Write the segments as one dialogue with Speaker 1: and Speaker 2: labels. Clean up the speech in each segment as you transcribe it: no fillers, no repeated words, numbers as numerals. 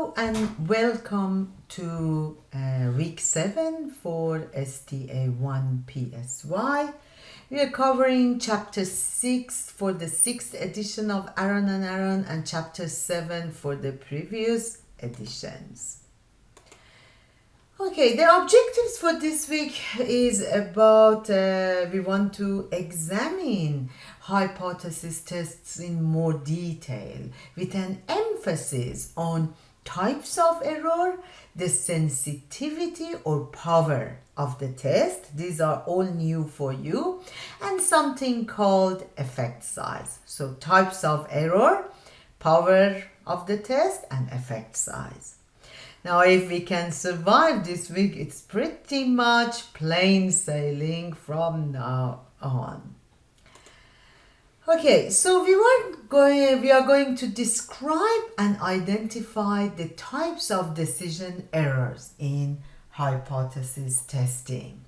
Speaker 1: Hello and welcome to week 7 for STA1 PSY. We are covering chapter 6 for the 6th edition of Aaron and Aaron and chapter 7 for the previous editions. Okay, the objectives for this week is about we want to examine hypothesis tests in more detail with an emphasis on types of error, the sensitivity or power of the test. These are all new for you, and something called effect size. So types of error, power of the test, and effect size. Now, if we can survive this week, it's pretty much plain sailing from now on. Okay, so we are going to describe and identify the types of decision errors in hypothesis testing.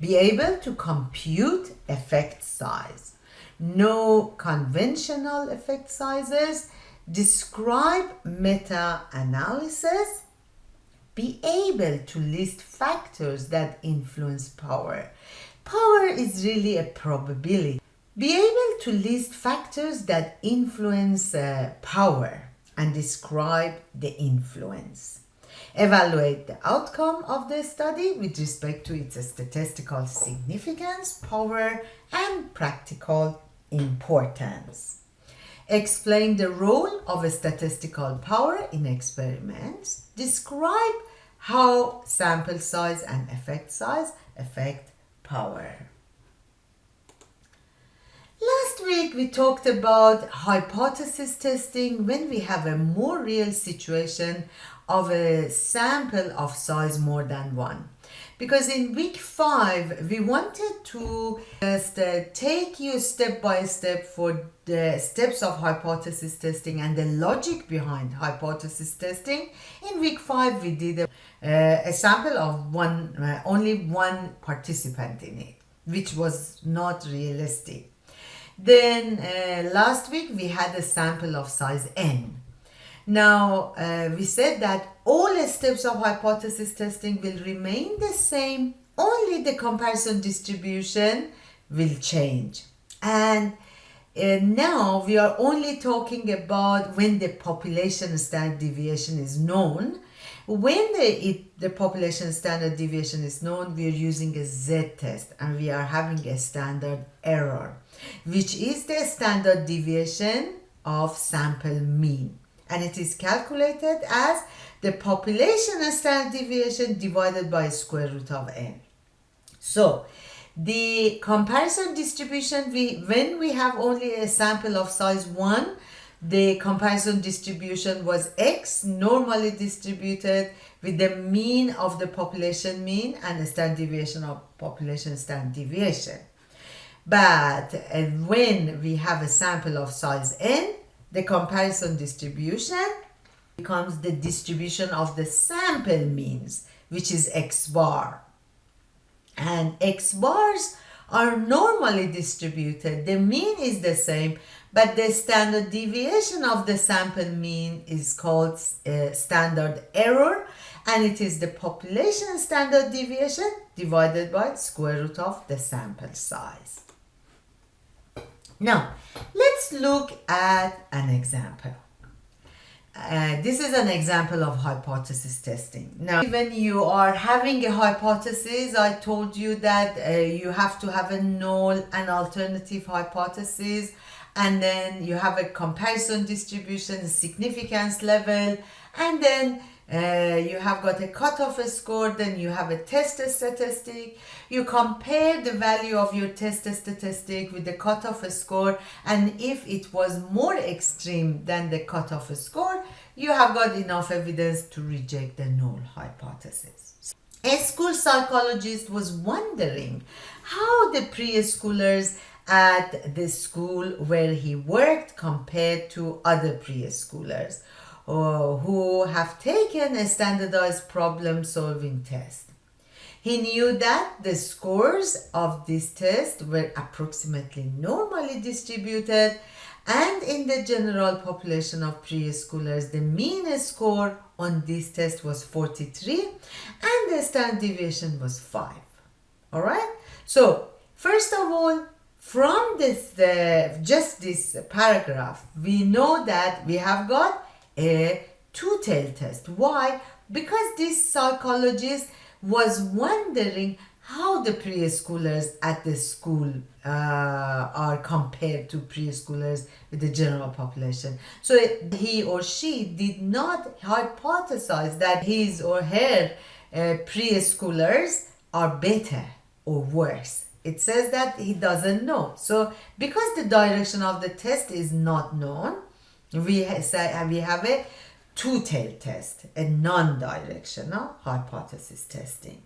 Speaker 1: Be able to compute effect size. Know conventional effect sizes. Describe meta-analysis. Be able to list factors that influence power. Power is really a probability. Be able to list factors that influence power and describe the influence. Evaluate the outcome of the study with respect to its statistical significance, power, and practical importance. Explain the role of a statistical power in experiments. Describe how sample size and effect size affect power. Last week we talked about hypothesis testing when we have a more real situation of a sample of size more than one. Because in week 5 we wanted to just take you step by step for the steps of hypothesis testing and the logic behind hypothesis testing. In week 5 we did a sample of only one participant in it, which was not realistic. Then last week we had a sample of size n. Now, we said that all steps of hypothesis testing will remain the same, only the comparison distribution will change. And now we are only talking about when the population standard deviation is known. When the population standard deviation is known, we are using a z-test and we are having a standard error, which is the standard deviation of sample mean. And it is calculated as the population standard deviation divided by square root of n. So the comparison distribution, when we have only a sample of size 1, the comparison distribution was x, normally distributed with the mean of the population mean and the standard deviation of population standard deviation. But when we have a sample of size n, the comparison distribution becomes the distribution of the sample means, which is x bar. And x bars are normally distributed. The mean is the same, but the standard deviation of the sample mean is called standard error, and it is the population standard deviation divided by square root of the sample size. Now, let's look at an example. This is an example of hypothesis testing. Now, when you are having a hypothesis, I told you that you have to have a null and alternative hypothesis, and then you have a comparison distribution, significance level, and then you have got a cutoff score, then you have a test statistic. You compare the value of your test statistic with the cutoff score, and if it was more extreme than the cutoff score, you have got enough evidence to reject the null hypothesis. A school psychologist was wondering how the preschoolers at the school where he worked compared to other preschoolers who have taken a standardized problem-solving test. He knew that the scores of this test were approximately normally distributed And in the general population of preschoolers, the mean score on this test was 43 and the standard deviation was 5. All right? So, first of all, from just this paragraph, we know that we have got a two-tailed test. Why? Because this psychologist was wondering how the preschoolers at the school are compared to preschoolers with the general population. So he or she did not hypothesize that his or her preschoolers are better or worse. It says that he doesn't know. So because the direction of the test is not known, we have a two-tailed test, a non-directional hypothesis testing.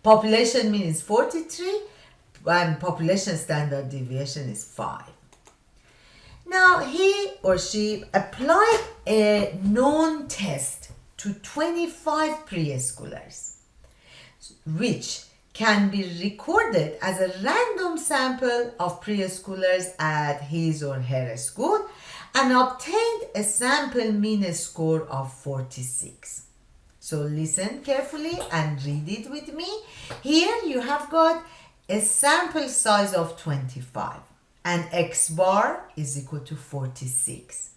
Speaker 1: Population mean is 43 and population standard deviation is 5. Now he or she applied a known test to 25 preschoolers, which can be recorded as a random sample of preschoolers at his or her school and obtained a sample mean score of 46. So listen carefully and read it with me. Here you have got a sample size of 25 and x bar is equal to 46.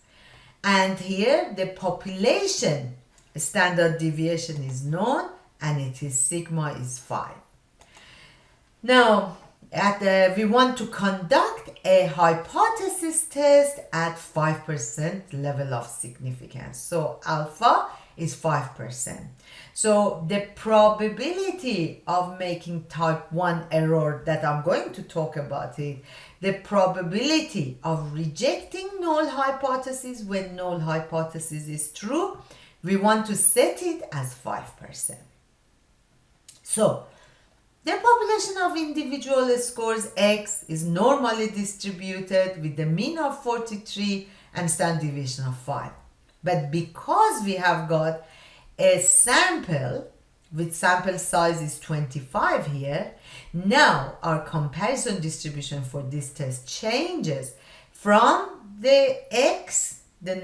Speaker 1: And here the population standard deviation is known and it is sigma is 5. Now, we want to conduct a hypothesis test at 5% level of significance. So alpha is 5%. So the probability of making type 1 error that I'm going to talk about it, the probability of rejecting null hypothesis when null hypothesis is true, we want to set it as 5%. So the population of individual scores X is normally distributed with the mean of 43 and standard deviation of 5. But because we have got a sample with sample size is 25 here, now our comparison distribution for this test changes from the X, the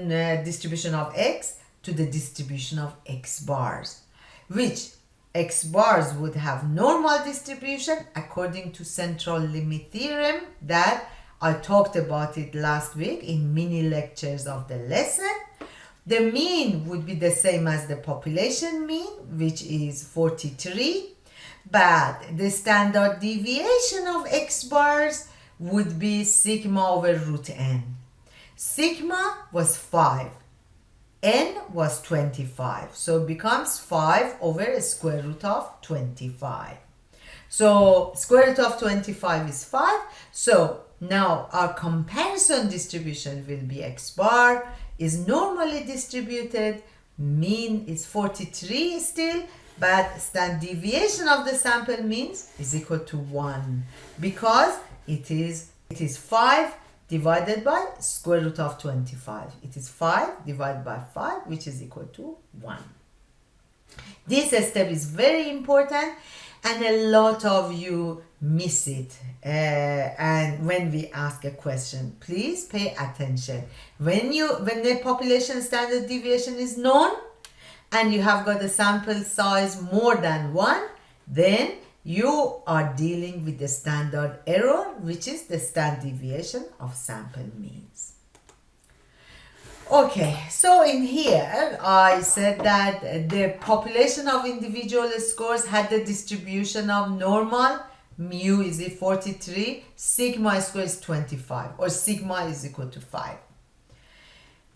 Speaker 1: distribution of X, to the distribution of X bars, which X bars would have normal distribution according to central limit theorem that I talked about it last week in mini lectures of the lesson. The mean would be the same as the population mean, which is 43, but the standard deviation of X bars would be sigma over root n. Sigma was 5. N was 25, so it becomes 5 over square root of 25. So square root of 25 is 5. So now our comparison distribution will be X bar is normally distributed, mean is 43 still, but standard deviation of the sample means is equal to 1 because it is 5 divided by square root of 25. It is 5 divided by 5, which is equal to 1. This step is very important and a lot of you miss it. And when we ask a question, please pay attention. When the population standard deviation is known and you have got a sample size more than 1, then you are dealing with the standard error, which is the standard deviation of sample means. Okay, so in here I said that the population of individual scores had the distribution of normal, mu is 43, sigma square is 25, or sigma is equal to 5.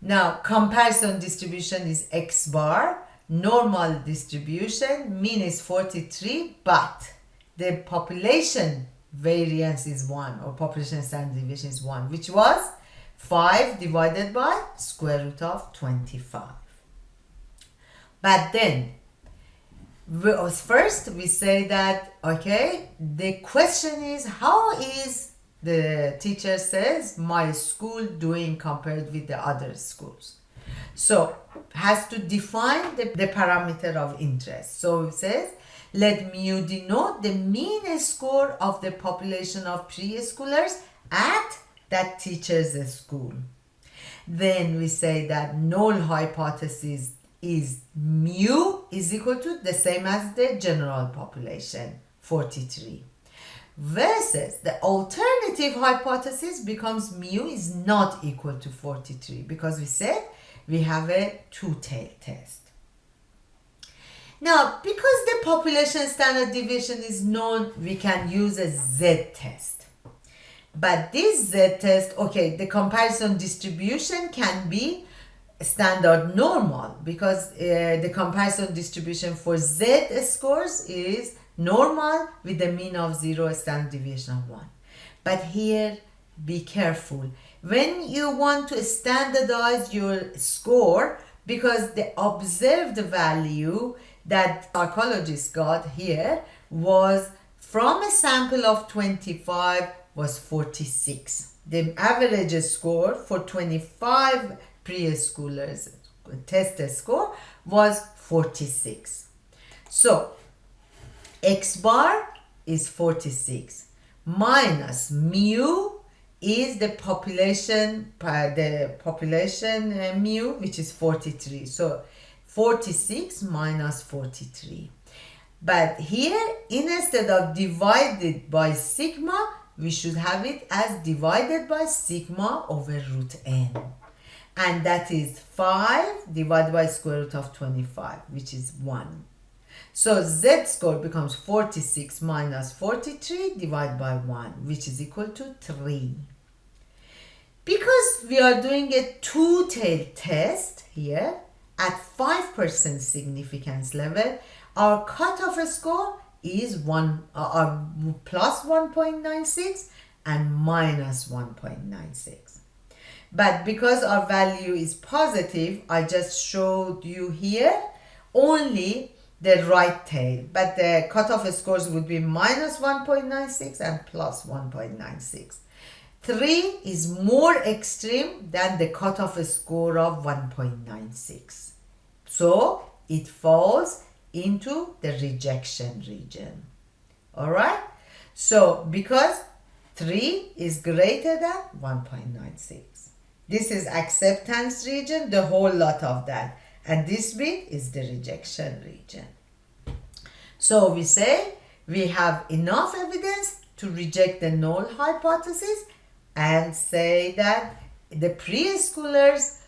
Speaker 1: Now comparison distribution is X bar, normal distribution, mean is 43, but the population variance is 1, or population standard deviation is 1, which was 5 divided by square root of 25. But then, first we say that, okay, the question is, how is the teacher says my school doing compared with the other schools? So, has to define the parameter of interest. So it says, let mu denote the mean score of the population of preschoolers at that teaches a school. Then we say that null hypothesis is mu is equal to the same as the general population, 43. Versus the alternative hypothesis becomes mu is not equal to 43 because we said we have a two-tailed test. Now, because the population standard deviation is known, we can use a z-test. But this z-test, okay, the comparison distribution can be standard normal because the comparison distribution for z scores is normal with a mean of 0, standard deviation of 1. But here, be careful. When you want to standardize your score, because the observed value that psychologists got here was from a sample of 25 was 46. The average score for 25 preschoolers test score was 46. So x bar is 46 minus mu is the population mu, which is 43. So 46 minus 43. But here, instead of divided by sigma, we should have it as divided by sigma over root n. And that is 5 divided by square root of 25, which is 1. So z score becomes 46 minus 43 divided by 1, which is equal to 3. Because we are doing a two-tailed test here, at 5% significance level, our cutoff score is plus 1.96 and minus 1.96. But because our value is positive, I just showed you here only the right tail. But the cutoff scores would be minus 1.96 and plus 1.96. 3 is more extreme than the cutoff score of 1.96. So it falls into the rejection region. Alright? So because 3 is greater than 1.96. This is acceptance region, the whole lot of that. And this bit is the rejection region. So we say we have enough evidence to reject the null hypothesis and say that the preschoolers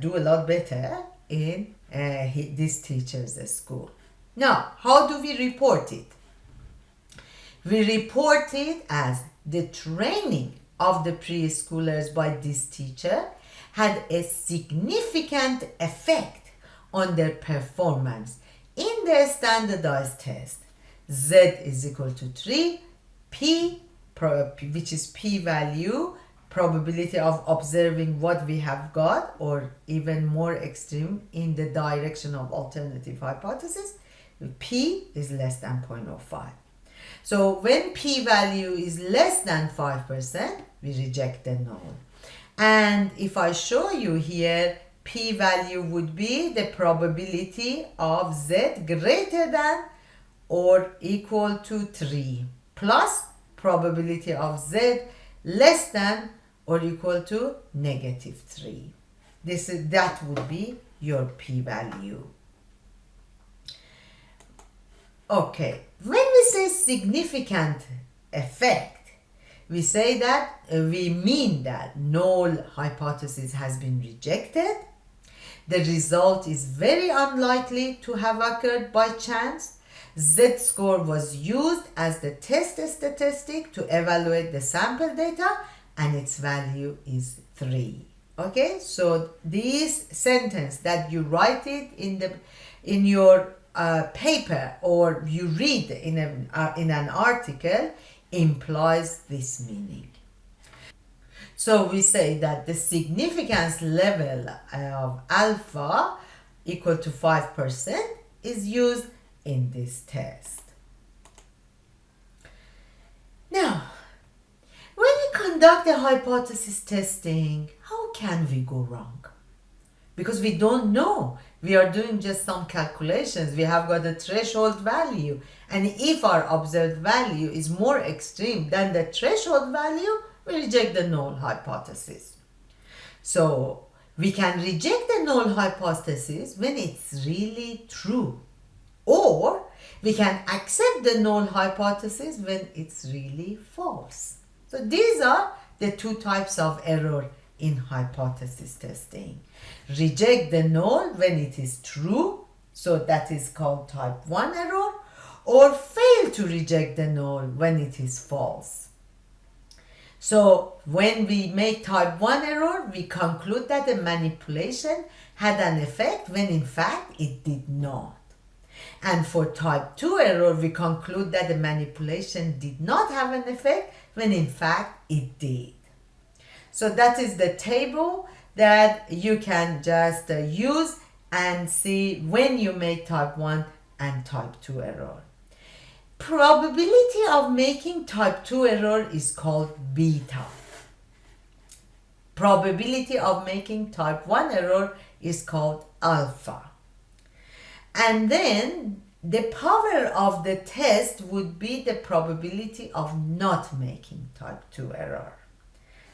Speaker 1: do a lot better in this teacher's school. Now, how do we report it? We report it as the training of the preschoolers by this teacher had a significant effect on their performance in the standardized test. Z is equal to 3, P, which is p-value, probability of observing what we have got, or even more extreme in the direction of alternative hypothesis, p is less than 0.05. So when p-value is less than 5%, we reject the null. And if I show you here, p-value would be the probability of z greater than or equal to 3 plus probability of z less than or equal to negative 3. That would be your p-value. Okay, when we say significant effect, we say that we mean that null hypothesis has been rejected. The result is very unlikely to have occurred by chance. Z-score was used as the test statistic to evaluate the sample data, and its value is 3. Okay, so this sentence that you write it in your paper or you read in an article implies this meaning. So we say that the significance level of alpha equal to 5% is used in this test. Now, when we conduct a hypothesis testing, how can we go wrong? Because we don't know. We are doing just some calculations. We have got a threshold value. And if our observed value is more extreme than the threshold value, we reject the null hypothesis. So we can reject the null hypothesis when it's really true, or we can accept the null hypothesis when it's really false. So these are the two types of error in hypothesis testing. Reject the null when it is true, so that is called type 1 error, or fail to reject the null when it is false. So when we make type 1 error, we conclude that the manipulation had an effect when in fact it did not. And for type 2 error, we conclude that the manipulation did not have an effect when in fact it did. So that is the table that you can just use and see when you make type 1 and type 2 error. Probability of making type 2 error is called beta. Probability of making type 1 error is called alpha. And then the power of the test would be the probability of not making type 2 error.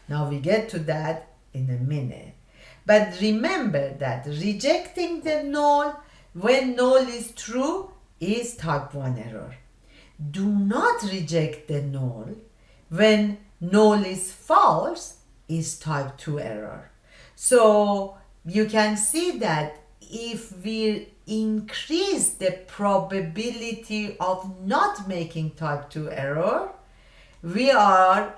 Speaker 1: Now we get to that in a minute. But remember that rejecting the null when null is true is type 1 error. Do not reject the null when null is false is type 2 error. So you can see that if we increase the probability of not making type 2 error, we are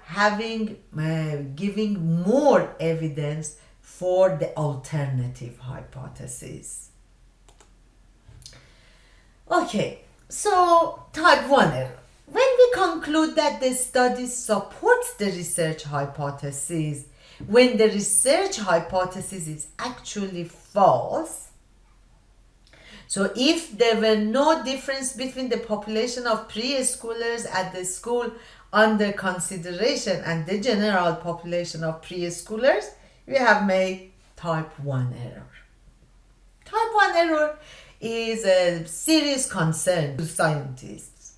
Speaker 1: giving more evidence for the alternative hypothesis. Okay, so type 1 error. When we conclude that the study supports the research hypothesis, when the research hypothesis is actually false, so if there were no difference between the population of preschoolers at the school under consideration and the general population of preschoolers, we have made type 1 error. Type 1 error is a serious concern to scientists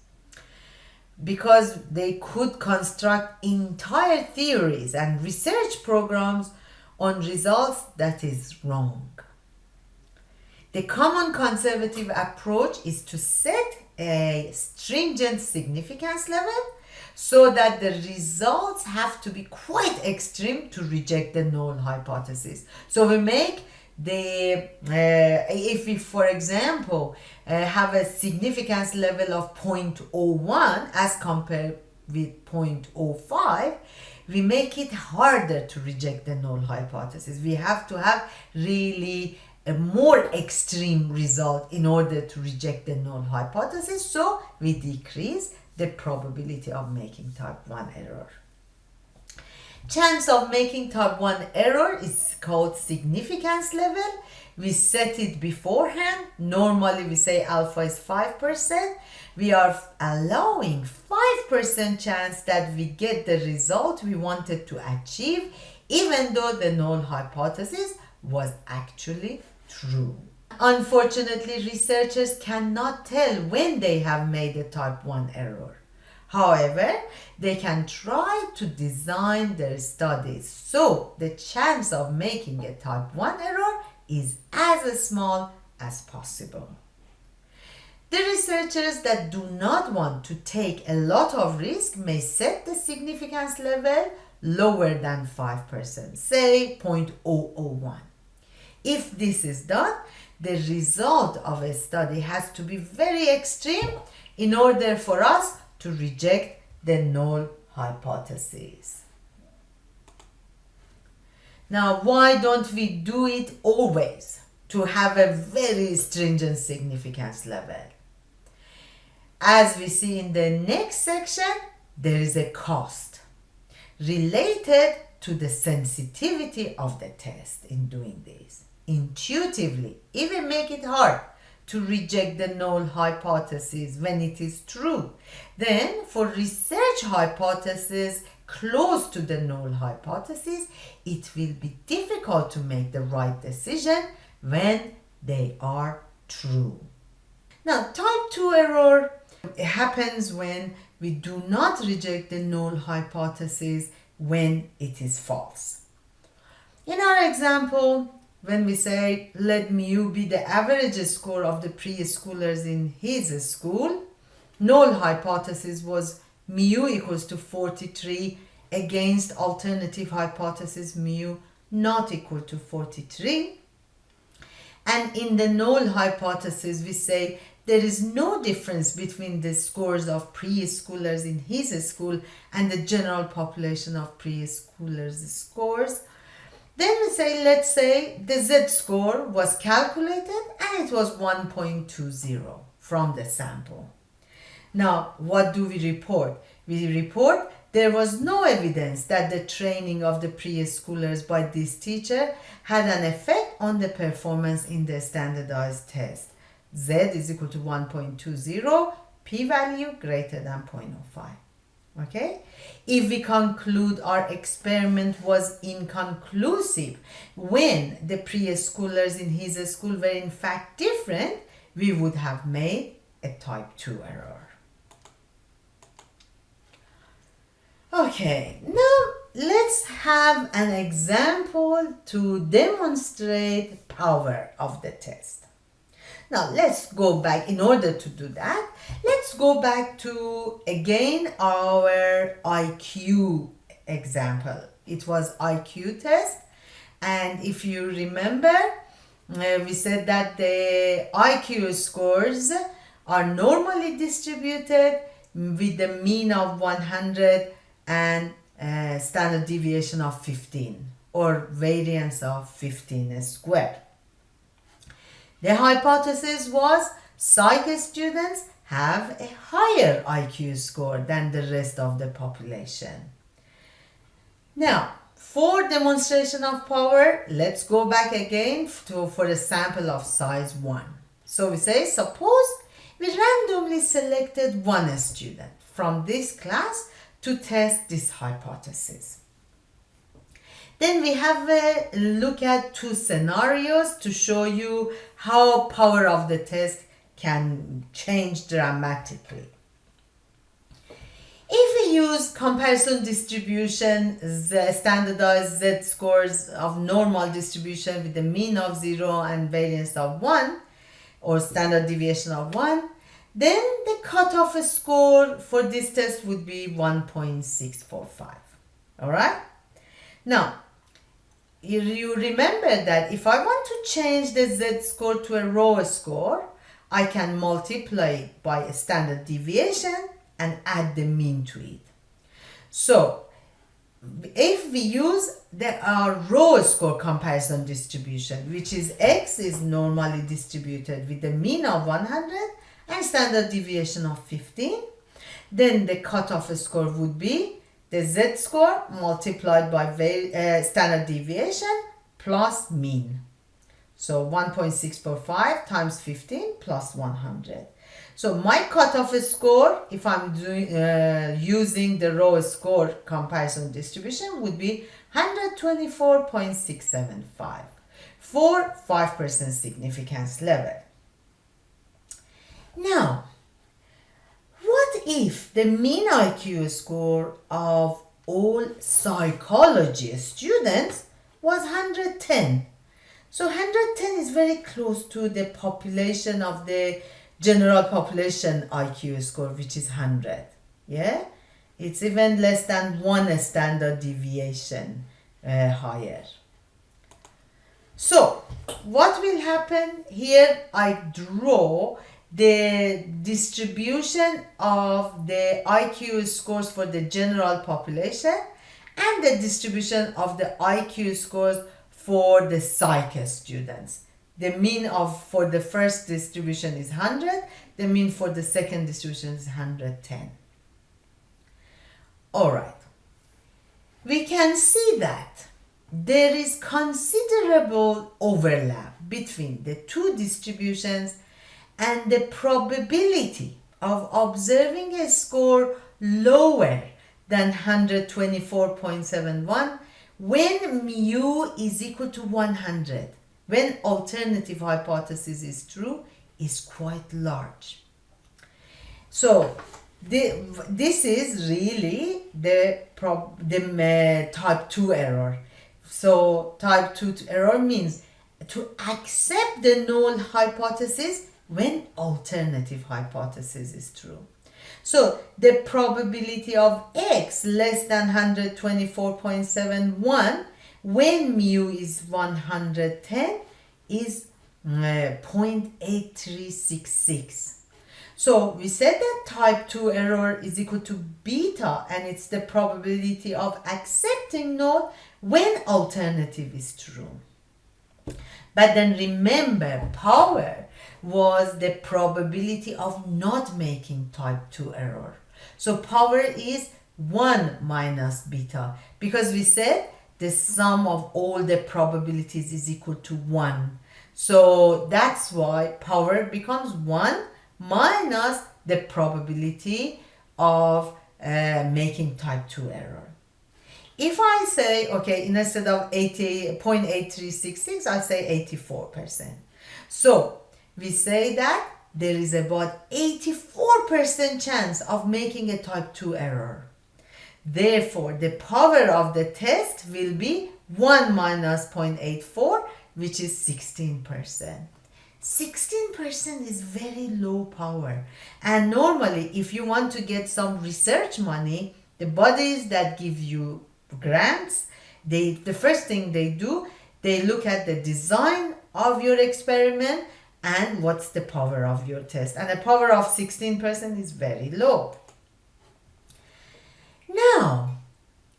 Speaker 1: because they could construct entire theories and research programs on results that is wrong. The common conservative approach is to set a stringent significance level so that the results have to be quite extreme to reject the null hypothesis. So we make if we, for example, have a significance level of 0.01 as compared with 0.05, we make it harder to reject the null hypothesis. We have to have really a more extreme result in order to reject the null hypothesis, so we decrease the probability of making type 1 error. Chance of making type 1 error is called significance level. We set it beforehand. Normally we say alpha is 5%. We are allowing 5% chance that we get the result we wanted to achieve, even though the null hypothesis was actually true. Unfortunately, researchers cannot tell when they have made a type 1 error. However, they can try to design their studies so the chance of making a type 1 error is as small as possible. The researchers that do not want to take a lot of risk may set the significance level lower than 5%, say 0.001. If this is done, the result of a study has to be very extreme in order for us to reject the null hypothesis. Now, why don't we do it always to have a very stringent significance level? As we see in the next section, there is a cost related to the sensitivity of the test in doing this. Intuitively, if we make it hard to reject the null hypothesis when it is true, then for research hypothesis close to the null hypothesis, it will be difficult to make the right decision when they are true. Now, type 2 error happens when we do not reject the null hypothesis when it is false. In our example, when we say let mu be the average score of the preschoolers in his school, null hypothesis was mu equals to 43 against alternative hypothesis mu not equal to 43. And in the null hypothesis, we say there is no difference between the scores of preschoolers in his school and the general population of preschoolers' scores. Then we say, let's say the z-score was calculated and it was 1.20 from the sample. Now, what do we report? We report there was no evidence that the training of the preschoolers by this teacher had an effect on the performance in the standardized test. Z is equal to 1.20, p-value greater than 0.05. Okay? If we conclude our experiment was inconclusive when the preschoolers in his school were in fact different, we would have made a type 2 error. Okay, now let's have an example to demonstrate power of the test. Now let's go back. In order to do that, let's go back to again our IQ example. It was IQ test, and if you remember, we said that the IQ scores are normally distributed with the mean of 100 and standard deviation of 15 or variance of 15 squared. The hypothesis was psych students have a higher IQ score than the rest of the population. Now, for demonstration of power, let's go back again for a sample of size 1. So we say, suppose we randomly selected one student from this class to test this hypothesis. Then we have a look at two scenarios to show you how power of the test can change dramatically. If we use comparison distribution, the standardized z-scores of normal distribution with a mean of 0 and variance of 1 or standard deviation of 1, then the cutoff score for this test would be 1.645. Alright? Now, you remember that if I want to change the z-score to a raw score, I can multiply it by a standard deviation and add the mean to it. So, if we use our raw score comparison distribution, which is x is normally distributed with the mean of 100 and standard deviation of 15, then the cutoff score would be the z-score multiplied by standard deviation plus mean. So 1.645 times 15 plus 100. So my cutoff score, if I'm using the raw score comparison distribution, would be 124.675 for 5% significance level. Now, what if the mean IQ score of all psychology students was 110? So 110 is very close to the population of the general population IQ score, which is 100. Yeah? It's even less than 1 standard deviation higher. So, what will happen here? I draw the distribution of the IQ scores for the general population and the distribution of the IQ scores for the psych students. The mean for the first distribution is 100, the mean for the second distribution is 110. Alright, we can see that there is considerable overlap between the two distributions and the probability of observing a score lower than 124.71 when mu is equal to 100, when alternative hypothesis is true, is quite large. So This is really the type 2 error. So type 2 error means to accept the null hypothesis when alternative hypothesis is true. So the probability of x less than 124.71 when mu is 110 is 0.8366. So we said that type 2 error is equal to beta, and it's the probability of accepting null when alternative is true. But then remember, power was the probability of not making type 2 error. So power is 1 minus beta, because we said the sum of all the probabilities is equal to 1. So that's why power becomes 1 minus the probability of making type 2 error. If I say, okay, instead of 0.8366, I say 84%. So we say that there is about 84% chance of making a type 2 error. Therefore, the power of the test will be 1 minus 0.84, which is 16%. 16% is very low power. And normally, if you want to get some research money, the bodies that give you grants, the first thing they do, they look at the design of your experiment and what's the power of your test. And the power of 16% is very low. Now,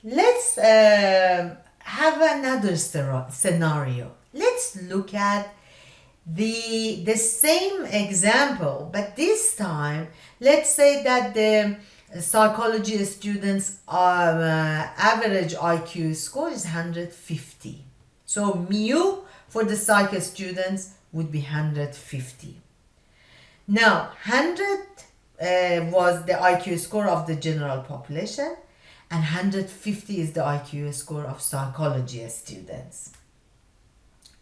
Speaker 1: let's have another scenario. Let's look at the same example, but this time let's say that the psychology students' average IQ score is 150. So mu for the psych students would be 150. Now 100 was the IQ score of the general population, and 150 is the IQ score of psychology students.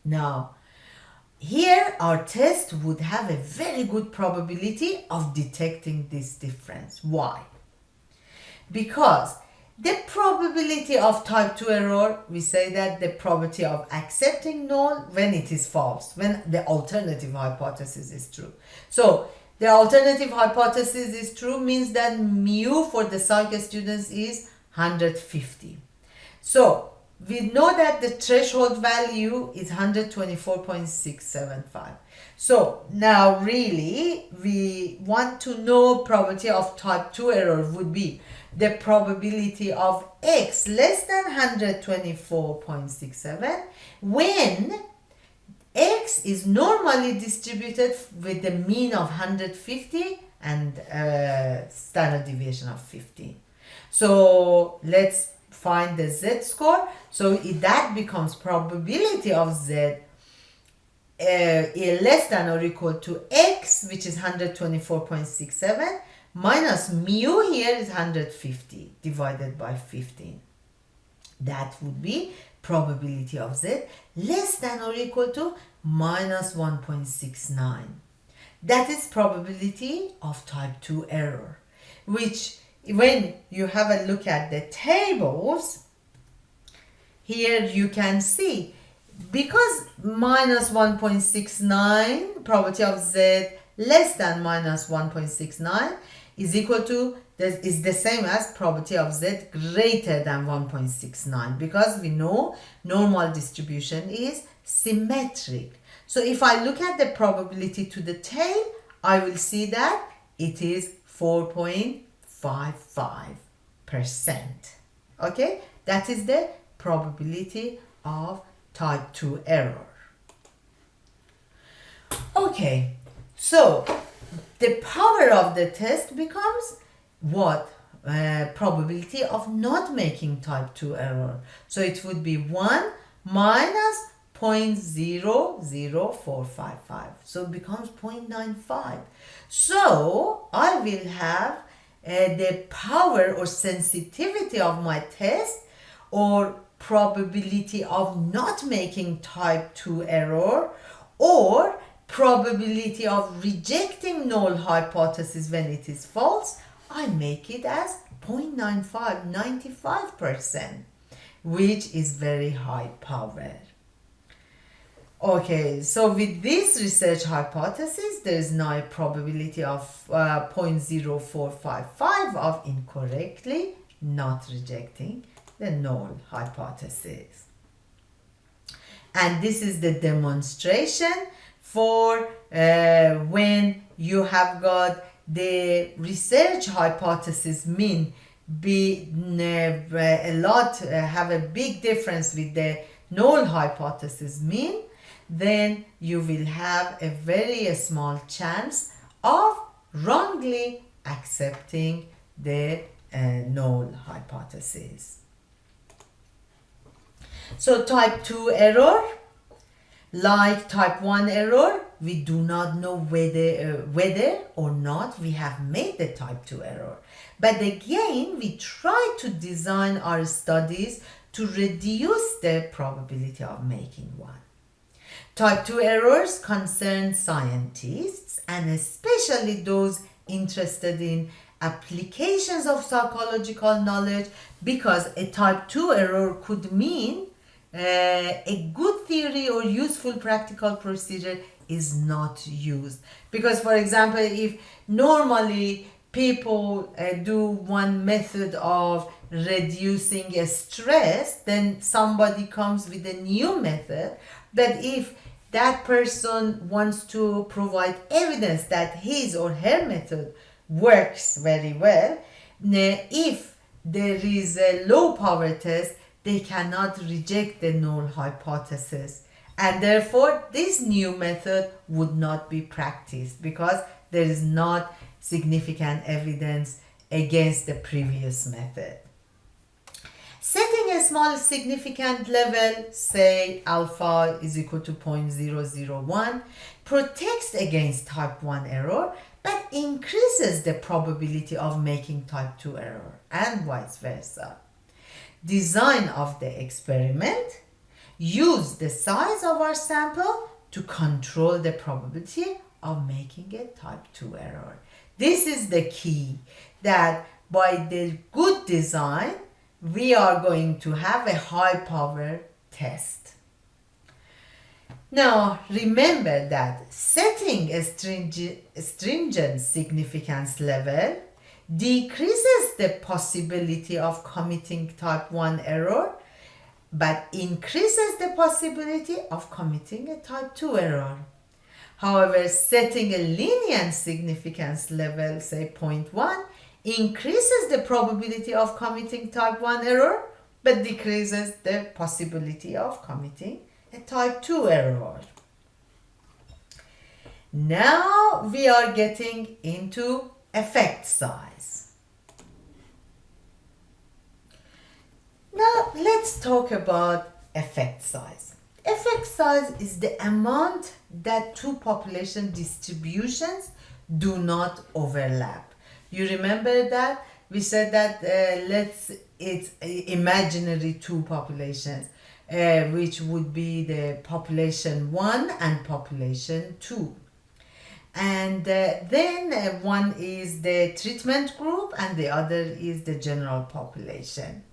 Speaker 1: Now here our test would have a very good probability of detecting this difference. Why? Because the probability of type 2 error, we say that the probability of accepting null when it is false, when the alternative hypothesis is true. So the alternative hypothesis is true means that mu for the psych students is 150. So we know that the threshold value is 124.675. So now really we want to know probability of type 2 error would be the probability of x less than 124.67 when x is normally distributed with the mean of 150 and standard deviation of 15. So let's find the z score. So that becomes probability of z less than or equal to x, which is 124.67, minus mu here is 150 divided by 15. That would be probability of z less than or equal to minus 1.69. That is probability of type 2 error, which when you have a look at the tables, here you can see because minus 1.69 probability of z less than minus 1.69 is equal to is the same as probability of z greater than 1.69, because we know normal distribution is symmetric. So if I look at the probability to the tail, I will see that it is 4.55%. Okay, that is the probability of type 2 error. Okay, so the power of the test becomes what? Probability of not making type 2 error. So it would be 1 minus 0.00455. So it becomes 0.95. So I will have the power or sensitivity of my test, or probability of not making type 2 error, or probability of rejecting null hypothesis when it is false. I make it as 0.95, 95%, which is very high power. Okay, so with this research hypothesis, there is now a probability of 0.0455 of incorrectly not rejecting the null hypothesis. And this is the demonstration for when you have got the research hypothesis mean be have a big difference with the null hypothesis mean, then you will have a very small chance of wrongly accepting the null hypothesis. So type 2 error, like type 1 error, we do not know whether or not we have made the type 2 error. But again, we try to design our studies to reduce the probability of making one. Type 2 errors concern scientists and especially those interested in applications of psychological knowledge, because a type 2 error could mean a good theory or useful practical procedure is not used. Because, for example, if normally people do one method of reducing stress, then somebody comes with a new method. But if that person wants to provide evidence that his or her method works very well, if there is a low power test, they cannot reject the null hypothesis. And therefore, this new method would not be practiced because there is not significant evidence against the previous method. Setting a small significant level, say alpha is equal to 0.001, protects against type 1 error, but increases the probability of making type 2 error, and vice versa. Design of the experiment, use the size of our sample to control the probability of making a type 2 error. This is the key, that by the good design, we are going to have a high power test. Now, remember that setting a stringent significance level decreases the possibility of committing type 1 error, but increases the possibility of committing a type 2 error. However, setting a lenient significance level, say 0.1, increases the probability of committing type 1 error, but decreases the possibility of committing a type 2 error. Now we are getting into effect size. Now let's talk about effect size. Effect size is the amount that two population distributions do not overlap. You remember that? We said that it's imaginary two populations, which would be the population 1 and population 2. And then one is the treatment group and the other is the general population.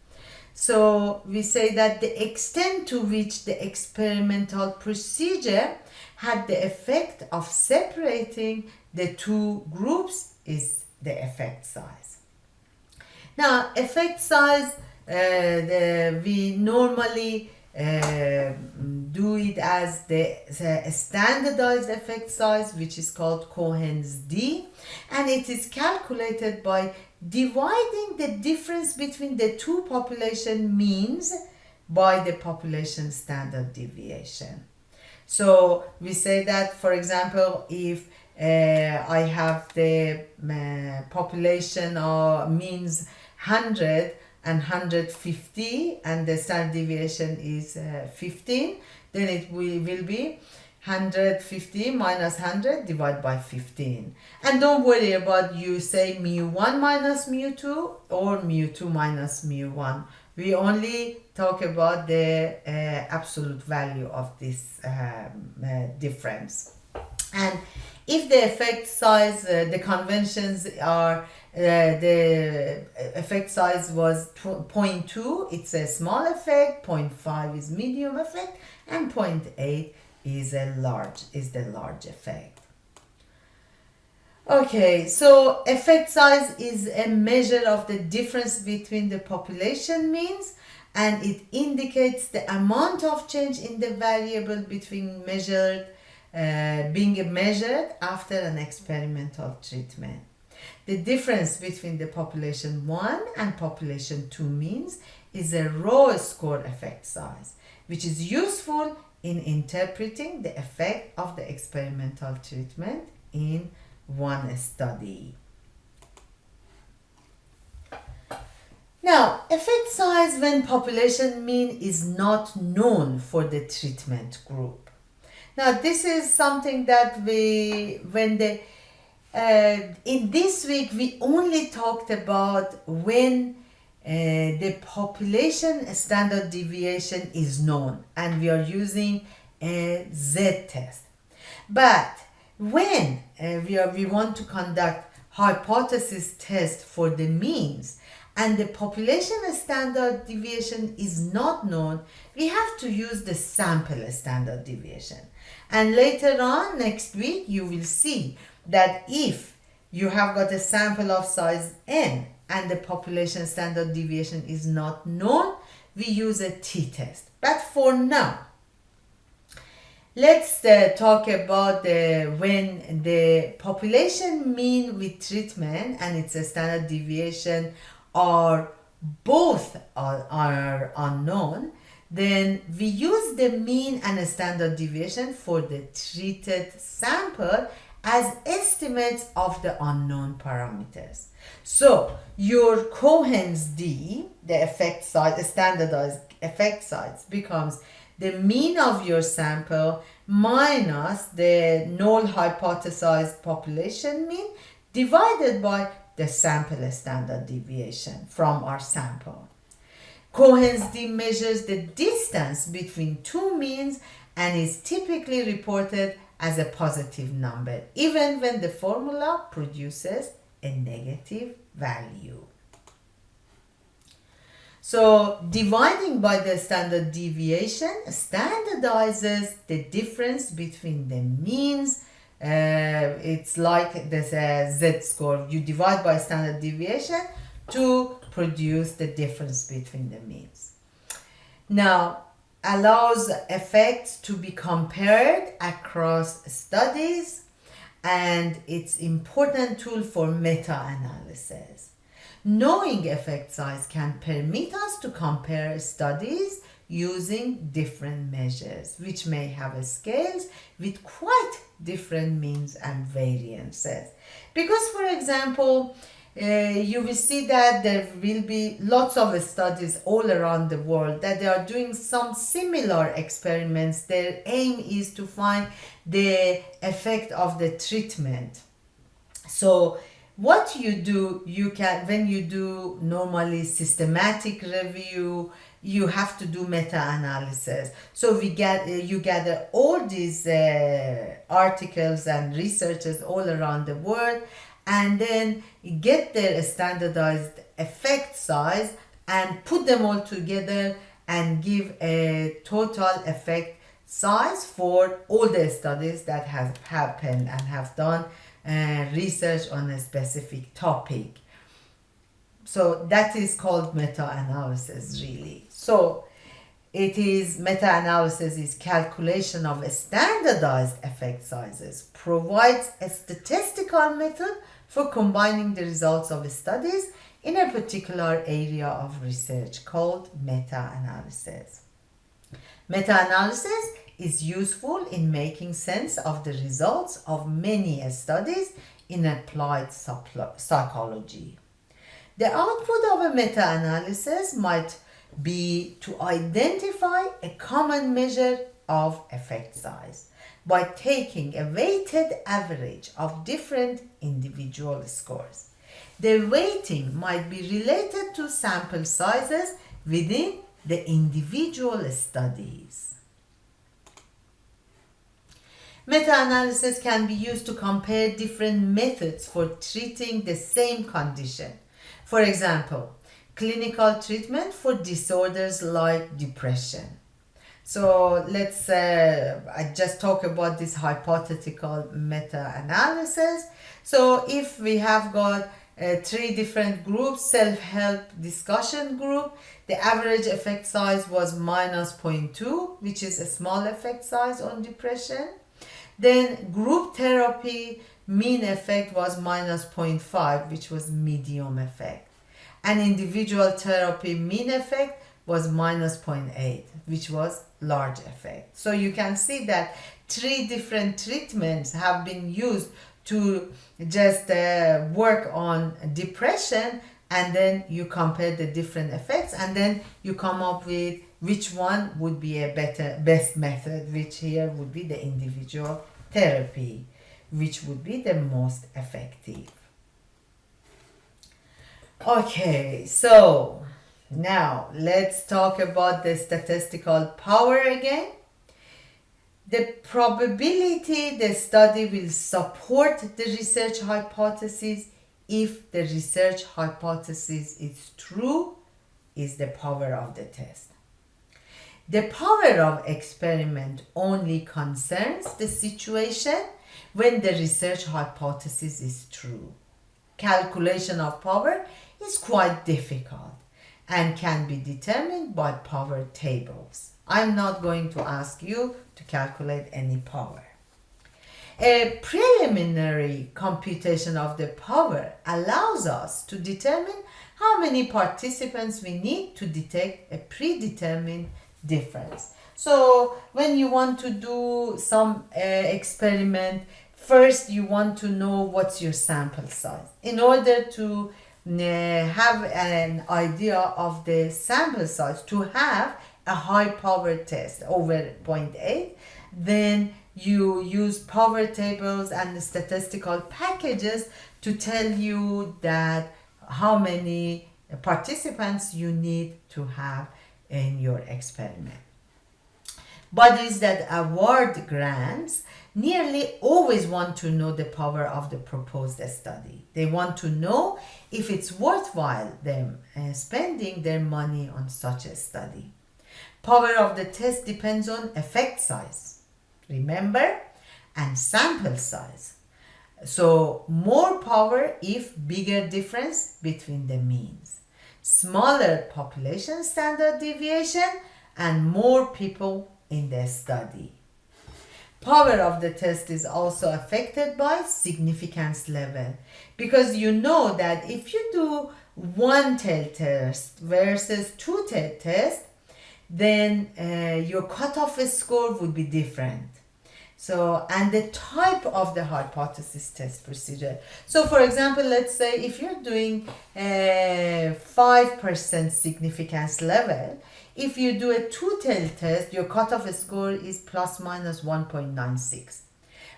Speaker 1: So we say that the extent to which the experimental procedure had the effect of separating the two groups is the effect size. Now, effect size, we normally do it as the standardized effect size, which is called Cohen's d, and it is calculated by dividing the difference between the two population means by the population standard deviation. So we say that, for example, if I have the population means 100 and 150 and the standard deviation is 15, then it will be 150 minus 100 divided by 15. And don't worry about you say mu1 minus mu2 or mu2 minus mu1. We only talk about the absolute value of this difference. And if the effect size, the conventions are The effect size was 0.2, it's a small effect, 0.5 is medium effect, and 0.8 is the large effect. Okay, so effect size is a measure of the difference between the population means, and it indicates the amount of change in the variable between being measured after an experimental treatment. The difference between the population 1 and population 2 means is a raw score effect size, which is useful in interpreting the effect of the experimental treatment in one study. Now, effect size when population mean is not known for the treatment group. Now, this is something that in this week we only talked about when the population standard deviation is known and we are using a z-test. But when we want to conduct hypothesis test for the means and the population standard deviation is not known, we have to use the sample standard deviation. And later on next week you will see that if you have got a sample of size n and the population standard deviation is not known, we use a t-test. But for now, let's talk about when the population mean with treatment and its standard deviation are both are unknown, then we use the mean and standard deviation for the treated sample as estimates of the unknown parameters. So your Cohen's d, the effect size, the standardized effect size, becomes the mean of your sample minus the null hypothesized population mean divided by the sample standard deviation from our sample. Cohen's d measures the distance between two means and is typically reported as a positive number, even when the formula produces a negative value. So dividing by the standard deviation standardizes the difference between the means. It's like this z-score. You divide by standard deviation to produce the difference between the means. Now, allows effects to be compared across studies, and it's important tool for meta-analysis. Knowing effect size can permit us to compare studies using different measures, which may have scales with quite different means and variances. Because, for example, you will see that there will be lots of studies all around the world that they are doing some similar experiments. Their aim is to find the effect of the treatment. So what you do, when you do normally systematic review, you have to do meta-analysis. So you gather all these articles and researches all around the world, and then get their standardized effect size and put them all together and give a total effect size for all the studies that have happened and have done research on a specific topic. So that is called meta-analysis, really. So meta-analysis is calculation of standardized effect sizes, provides a statistical method for combining the results of studies in a particular area of research called meta-analysis. Meta-analysis is useful in making sense of the results of many studies in applied psychology. The output of a meta-analysis might be to identify a common measure of effect size by taking a weighted average of different individual scores. The weighting might be related to sample sizes within the individual studies. Meta-analysis can be used to compare different methods for treating the same condition. For example, clinical treatment for disorders like depression. So let's I just talk about this hypothetical meta-analysis. So if we have got three different groups, self-help discussion group, the average effect size was minus zero point 0.2, which is a small effect size on depression. Then group therapy mean effect was minus zero point 0.5, which was medium effect. And individual therapy mean effect was minus zero point 0.8, which was large effect. So you can see that three different treatments have been used to just work on depression, and then you compare the different effects, and then you come up with which one would be a best method, which here would be the individual therapy, which would be the most effective. Okay, so now let's talk about the statistical power again. The probability the study will support the research hypothesis if the research hypothesis is true is the power of the test. The power of experiment only concerns the situation when the research hypothesis is true. Calculation of power is quite difficult and can be determined by power tables. I'm not going to ask you to calculate any power. A preliminary computation of the power allows us to determine how many participants we need to detect a predetermined difference. So when you want to do some experiment, first you want to know what's your sample size. In order to have an idea of the sample size, to have a high power test over 0.8, then you use power tables and statistical packages to tell you that how many participants you need to have in your experiment. Bodies that award grants nearly always want to know the power of the proposed study. They want to know if it's worthwhile them spending their money on such a study. Power of the test depends on effect size, remember, and sample size. So more power if bigger difference between the means, smaller population standard deviation, and more people in the study. Power of the test is also affected by significance level, because you know that if you do one-tail test versus two-tail test, then your cutoff score would be different. So, and the type of the hypothesis test procedure. So for example, let's say if you're doing a 5% significance level, if you do a two-tail test, your cutoff score is plus minus 1.96.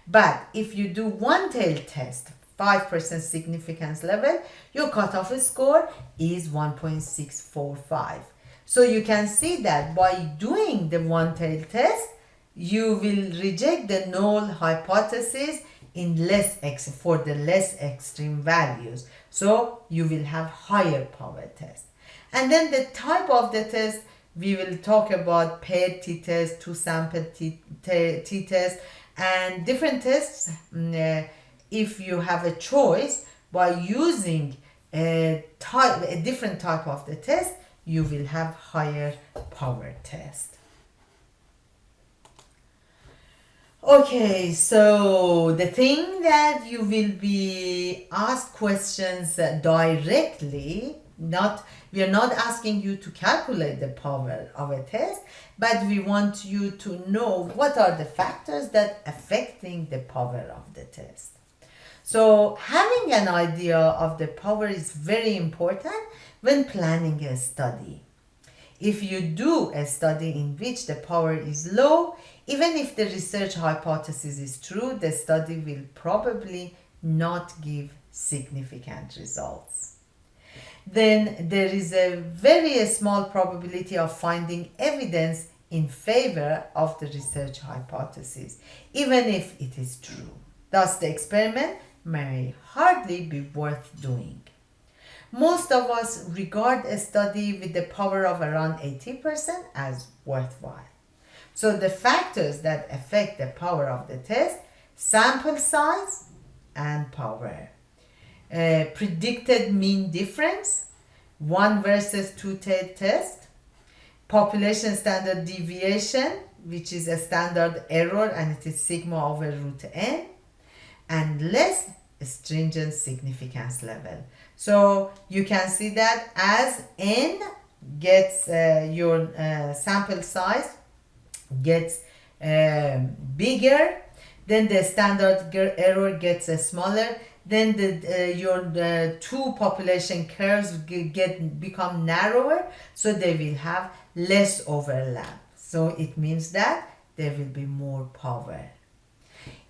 Speaker 1: But if you do one-tail test, 5% significance level, your cutoff score is 1.645. So you can see that by doing the one-tail test, you will reject the null hypothesis in for the less extreme values. So you will have higher power test. And then the type of the test, we will talk about paired t-test, two-sample t-test, and different tests. If you have a choice by using a different type of the test, you will have higher power test. Okay, so the thing that you will be asked questions directly, we are not asking you to calculate the power of a test, but we want you to know what are the factors that affecting the power of the test. So having an idea of the power is very important when planning a study. If you do a study in which the power is low, even if the research hypothesis is true, the study will probably not give significant results. Then there is a very small probability of finding evidence in favor of the research hypothesis, even if it is true. Thus, the experiment may hardly be worth doing. Most of us regard a study with the power of around 80% as worthwhile. So the factors that affect the power of the test: sample size and power, predicted mean difference, 1 versus 2 test, population standard deviation, which is a standard error and it is sigma over root n, and less stringent significance level. So you can see that as n gets your sample size gets bigger, then the standard error gets smaller, then your two population curves become narrower, so they will have less overlap. So it means that there will be more power.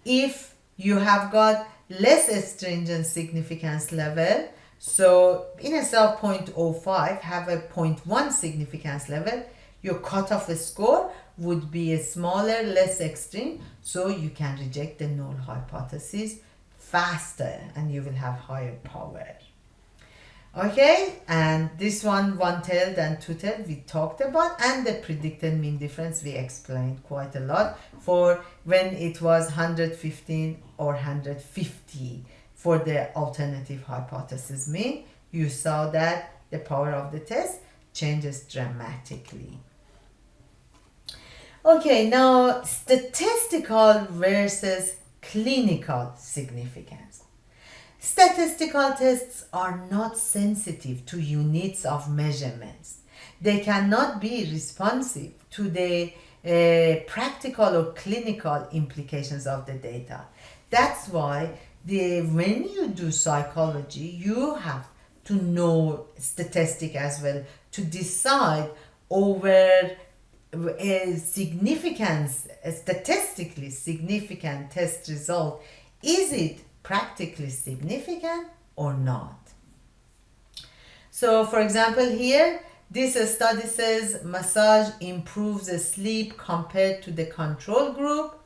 Speaker 1: If you have got less stringent significance level, so instead of 0.05 have a 0.1 significance level, your cutoff score would be a smaller, less extreme, so you can reject the null hypothesis faster and you will have higher power. Okay, and this one-tailed and two-tailed we talked about, and the predicted mean difference we explained quite a lot for when it was 115 or 150 for the alternative hypothesis mean. You saw that the power of the test changes dramatically. Okay, now statistical versus clinical significance. Statistical tests are not sensitive to units of measurements. They cannot be responsive to the practical or clinical implications of the data. That's why when you do psychology, you have to know statistic as well to decide over a statistically significant test result. Is it practically significant or not? So for example here, this study says massage improves the sleep compared to the control group.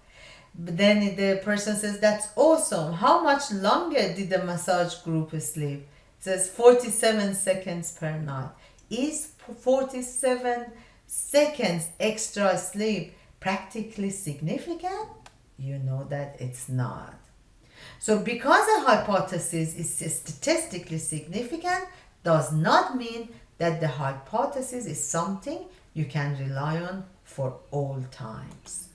Speaker 1: But then the person says, that's awesome. How much longer did the massage group sleep? It says 47 seconds per night. Is 47 seconds extra sleep practically significant? You know that it's not. So because a hypothesis is statistically significant does not mean that the hypothesis is something you can rely on for all times.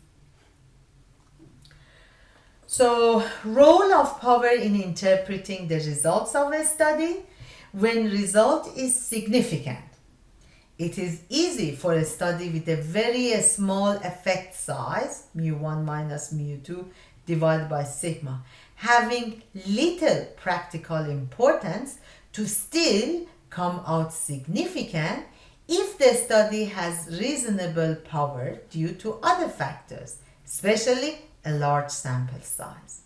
Speaker 1: So, role of power in interpreting the results of a study. When result is significant, it is easy for a study with a very small effect size, mu1 minus mu2 divided by sigma, having little practical importance, to still come out significant if the study has reasonable power due to other factors, especially a large sample size.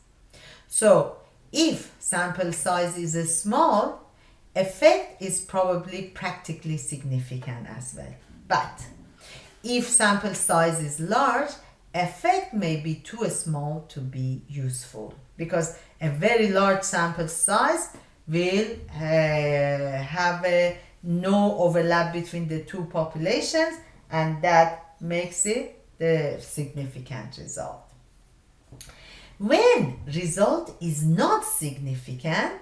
Speaker 1: So, if sample size is small, effect is probably practically significant as well. But if sample size is large, effect may be too small to be useful, because a very large sample size will have no overlap between the two populations, and that makes it the significant result. When result is not significant,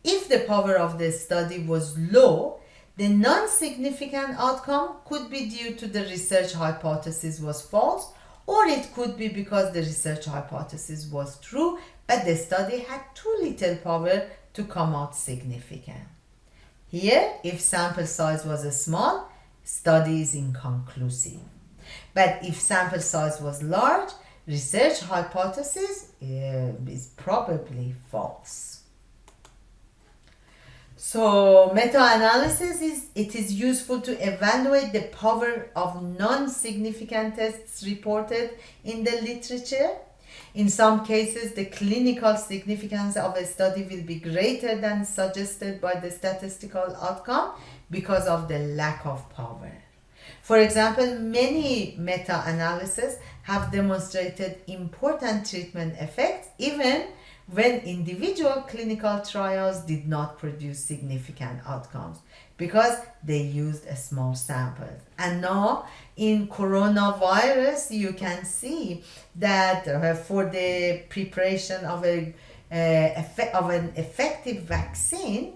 Speaker 1: if the power of the study was low, the non-significant outcome could be due to the research hypothesis was false, or it could be because the research hypothesis was true, but the study had too little power to come out significant. Here, if sample size was small, study is inconclusive. But if sample size was large, research hypothesis is probably false. So meta-analysis is useful to evaluate the power of non-significant tests reported in the literature. In some cases, the clinical significance of a study will be greater than suggested by the statistical outcome because of the lack of power. For example, many meta-analyses have demonstrated important treatment effects even when individual clinical trials did not produce significant outcomes because they used a small sample. And now in coronavirus, you can see that for the preparation of of an effective vaccine,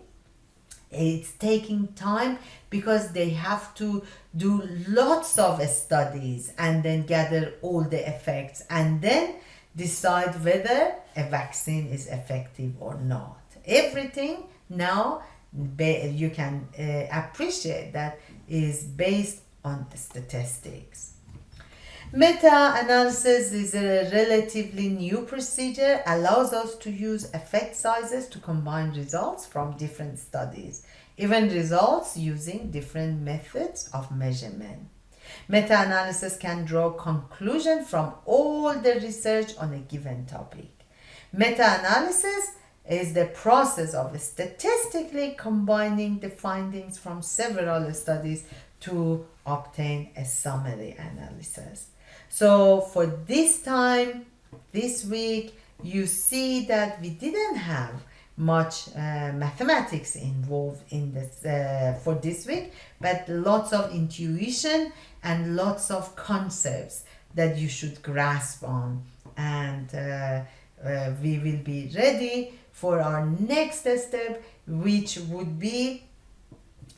Speaker 1: it's taking time because they have to do lots of studies and then gather all the effects and then decide whether a vaccine is effective or not. Everything now you can appreciate that is based on statistics. Meta-analysis is a relatively new procedure, allows us to use effect sizes to combine results from different studies, even results using different methods of measurement. Meta-analysis can draw conclusions from all the research on a given topic. Meta-analysis is the process of statistically combining the findings from several studies to obtain a summary analysis. So for this time, this week, you see that we didn't have much mathematics involved in this for this week, but lots of intuition and lots of concepts that you should grasp on. And we will be ready for our next step, which would be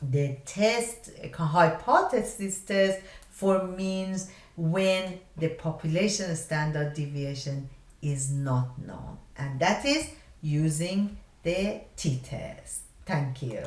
Speaker 1: the test, hypothesis test for means when the population standard deviation is not known. And that is using the t-test. Thank you.